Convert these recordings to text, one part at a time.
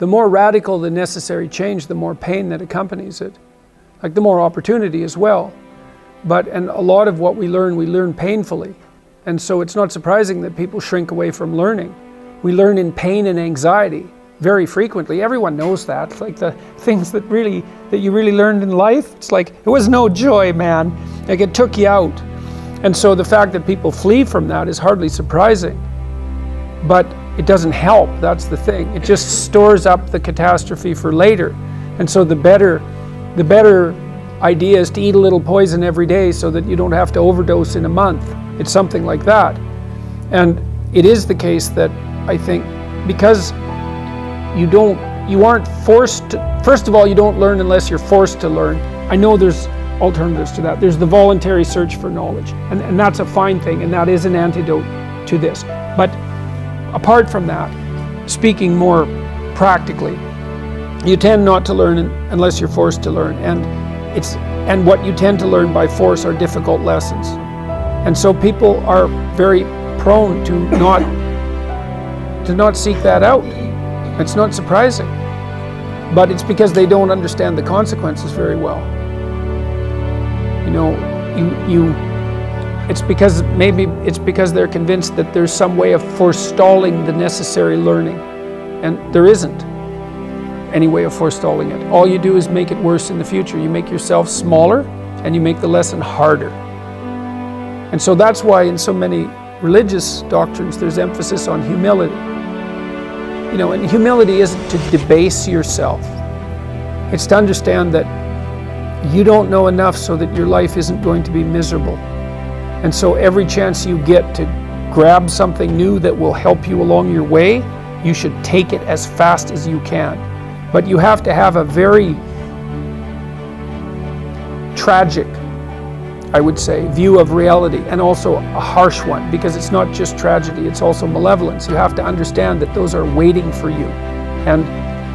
the more radical the necessary change, the more pain that accompanies it. Like the more opportunity as well. And a lot of what we learn painfully. And so it's not surprising that people shrink away from learning. We learn in pain and anxiety very frequently. Everyone knows that. It's like the things that you really learned in life, it's like, it was no joy, man. Like it took you out. And so the fact that people flee from that is hardly surprising. But it doesn't help, that's the thing. It just stores up the catastrophe for later. And so the better idea is to eat a little poison every day so that you don't have to overdose in a month. It's something like that. And it is the case that I think because you aren't forced to, first of all, you don't learn unless you're forced to learn. I know there's alternatives to that. There's the voluntary search for knowledge, and that's a fine thing, and that is an antidote to this. But apart from that, speaking more practically, you tend not to learn unless you're forced to learn, and what you tend to learn by force are difficult lessons. And so people are very prone to not seek that out. It's not surprising, but it's because they don't understand the consequences very well. It's because they're convinced that there's some way of forestalling the necessary learning, and there isn't any way of forestalling it. All you do is make it worse in the future. You make yourself smaller, and you make the lesson harder. And so that's why in so many religious doctrines there's emphasis on humility. And humility isn't to debase yourself. It's to understand that you don't know enough so that your life isn't going to be miserable. And so every chance you get to grab something new that will help you along your way, you should take it as fast as you can. But you have to have a very tragic, I would say, view of reality, and also a harsh one, because it's not just tragedy, it's also malevolence. You have to understand that those are waiting for you, and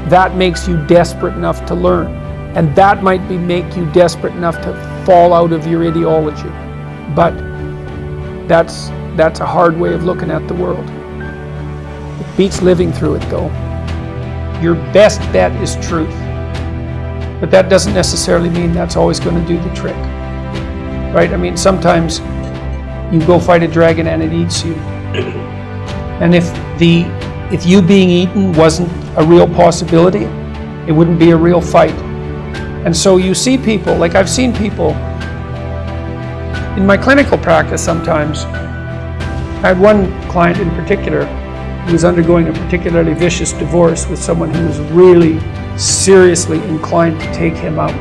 that makes you desperate enough to learn, and that might make you desperate enough to fall out of your ideology. But that's a hard way of looking at the world. It beats living through it, though. Your best bet is truth, but that doesn't necessarily mean that's always going to do the trick. Right? I mean, sometimes you go fight a dragon and it eats you. And if you being eaten wasn't a real possibility, it wouldn't be a real fight. And so you see people, like I've seen people in my clinical practice sometimes. I had one client in particular who was undergoing a particularly vicious divorce with someone who was really seriously inclined to take him out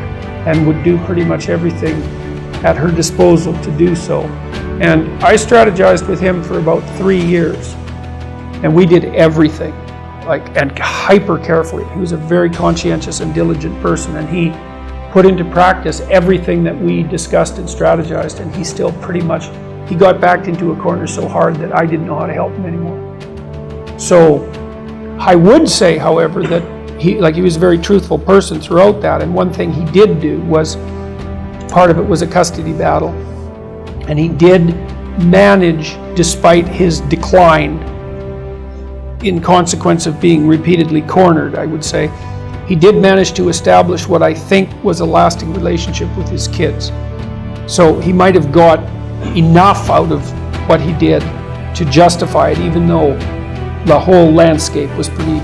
and would do pretty much everything at her disposal to do so. And I strategized with him for about 3 years. And we did everything, and hyper carefully. He was a very conscientious and diligent person, and he put into practice everything that we discussed and strategized, and he still he got backed into a corner so hard that I didn't know how to help him anymore. So I would say, however, that he was a very truthful person throughout that, and one thing he did do was, part of it was a custody battle, and he did manage, despite his decline in consequence of being repeatedly cornered, I would say, he did manage to establish what I think was a lasting relationship with his kids. So he might have got enough out of what he did to justify it, even though the whole landscape was pretty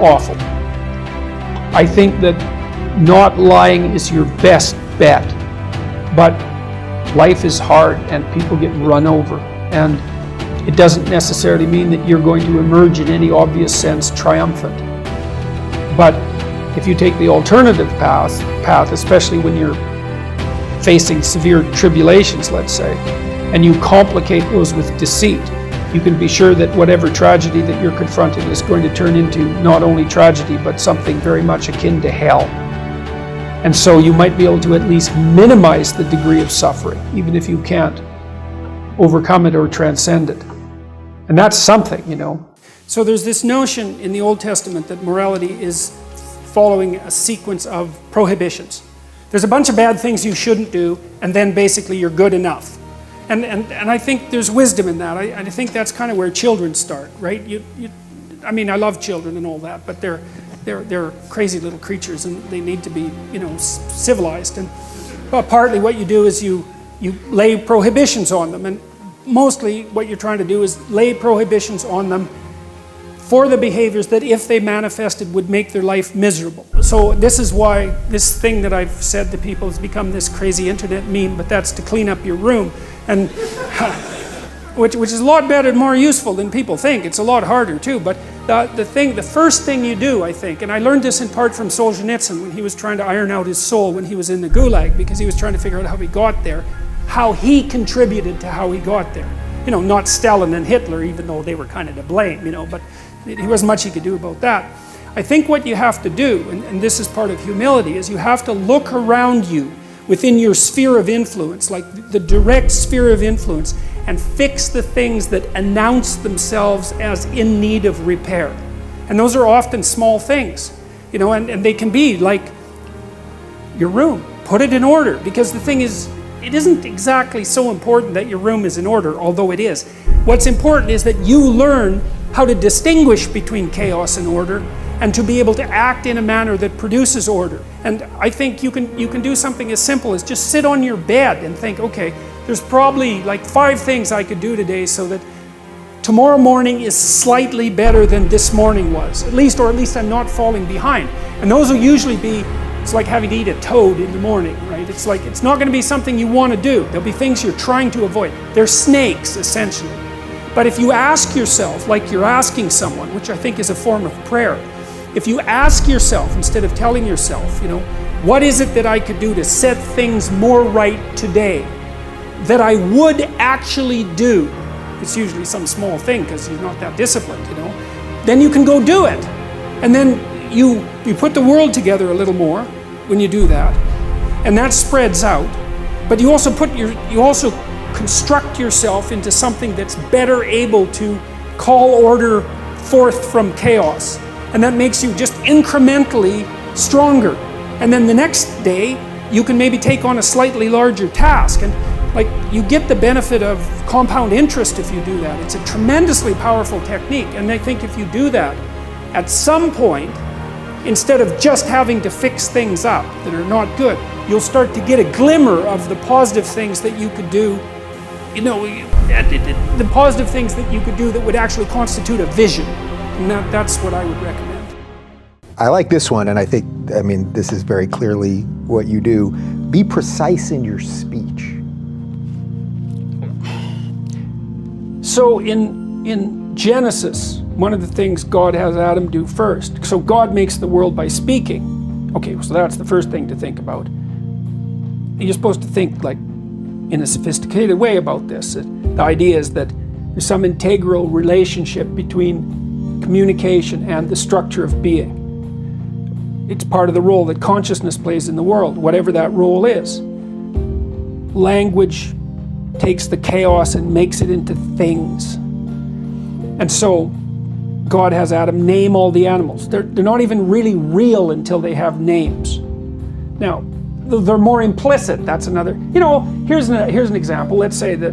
awful. I think that not lying is your best bet. But life is hard and people get run over, and it doesn't necessarily mean that you're going to emerge in any obvious sense triumphant. But if you take the alternative path, especially when you're facing severe tribulations, let's say, and you complicate those with deceit, you can be sure that whatever tragedy that you're confronting is going to turn into not only tragedy, but something very much akin to hell. And so you might be able to at least minimize the degree of suffering, even if you can't overcome it or transcend it. And that's something, So there's this notion in the Old Testament that morality is following a sequence of prohibitions. There's a bunch of bad things you shouldn't do, and then basically you're good enough. And I think there's wisdom in that. I think that's kind of where children start, right? I love children and all that, but they're crazy little creatures, and they need to be, civilized. And partly what you do is you lay prohibitions on them, and mostly what you're trying to do is lay prohibitions on them for the behaviors that, if they manifested, would make their life miserable. So this is why this thing that I've said to people has become this crazy internet meme, but that's to clean up your room, and which is a lot better and more useful than people think. It's a lot harder too, but the first thing you do, I think, and I learned this in part from Solzhenitsyn when he was trying to iron out his soul when he was in the Gulag, because he was trying to figure out how he got there, how he contributed to how he got there. Not Stalin and Hitler, even though they were kind of to blame, but there wasn't much he could do about that. I think what you have to do, and this is part of humility, is you have to look around you within your sphere of influence, like the direct sphere of influence, and fix the things that announce themselves as in need of repair. And those are often small things, and they can be like your room. Put it in order, because the thing is, it isn't exactly so important that your room is in order, although it is. What's important is that you learn how to distinguish between chaos and order, and to be able to act in a manner that produces order. And I think you can do something as simple as just sit on your bed and think, okay, there's probably like 5 things I could do today so that tomorrow morning is slightly better than this morning was, or at least I'm not falling behind. And those will usually be, it's like having to eat a toad in the morning, right? It's like, it's not going to be something you want to do. There'll be things you're trying to avoid. They're snakes, essentially. But if you ask yourself, like you're asking someone, which I think is a form of prayer, if you ask yourself, instead of telling yourself, what is it that I could do to set things more right today, that I would actually do, it's usually some small thing because you're not that disciplined, then you can go do it. And then you put the world together a little more when you do that, and that spreads out. But you also construct yourself into something that's better able to call order forth from chaos, and that makes you just incrementally stronger. And then the next day you can maybe take on a slightly larger task, and like you get the benefit of compound interest if you do that. It's a tremendously powerful technique, and I think if you do that, at some point, instead of just having to fix things up that are not good, you'll start to get a glimmer of the positive things that you could do, the positive things that you could do that would actually constitute a vision. And that's what I would recommend. I like this one, and I think, this is very clearly what you do. Be precise in your speech. So in Genesis, one of the things God has Adam do first, so God makes the world by speaking. Okay, so that's the first thing to think about. You're supposed to think like in a sophisticated way about this. The idea is that there's some integral relationship between communication and the structure of being. It's part of the role that consciousness plays in the world, whatever that role is. Language takes the chaos and makes it into things. And so God has Adam name all the animals. They're not even really real until they have names. Now, they're more implicit. That's another, here's an example. Let's say that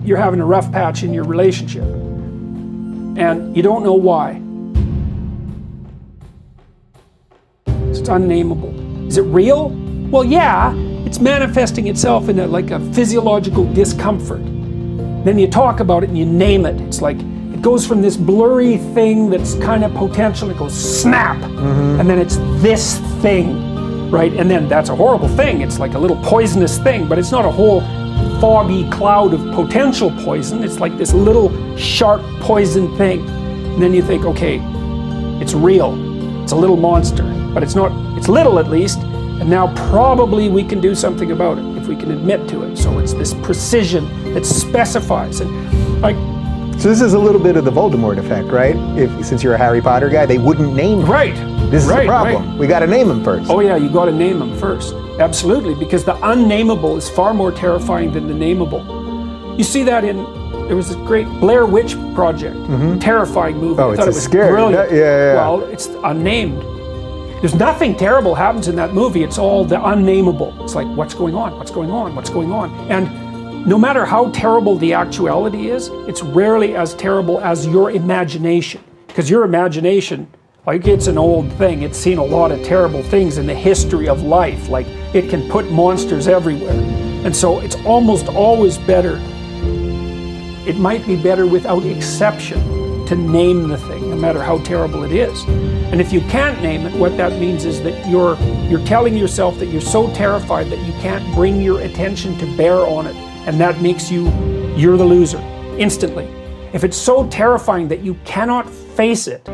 you're having a rough patch in your relationship and you don't know why. It's unnameable. Is it real? Well, yeah, it's manifesting itself in a physiological discomfort. Then you talk about it and you name it. It's like, it goes from this blurry thing that's kind of potential, it goes snap, and then it's this thing, right? And then that's a horrible thing. It's like a little poisonous thing, but it's not a whole foggy cloud of potential poison. It's like this little sharp poison thing. And then you think, okay, it's real. It's a little monster, but it's not, it's little at least, and now probably we can do something about it if we can admit to it. So it's this precision that specifies. And like, so this is a little bit of the Voldemort effect, right? Since you're a Harry Potter guy, they wouldn't name him. Right. This is the problem. Right. We got to name him first. Oh yeah, you got to name him first. Absolutely, because the unnameable is far more terrifying than the nameable. You see that there was this great Blair Witch Project, terrifying movie. Oh, I thought it was scary. Brilliant. Yeah. Well, it's unnamed. There's nothing terrible happens in that movie. It's all the unnameable. It's like, what's going on? What's going on? What's going on? And no matter how terrible the actuality is, it's rarely as terrible as your imagination. Because your imagination, Like, it's an old thing. It's seen a lot of terrible things in the history of life. Like, it can put monsters everywhere. And so it's almost always better, it might be better without exception, to name the thing, no matter how terrible it is. And if you can't name it, what that means is that you're telling yourself that you're so terrified that you can't bring your attention to bear on it. And that makes you're the loser, instantly. If it's so terrifying that you cannot face it,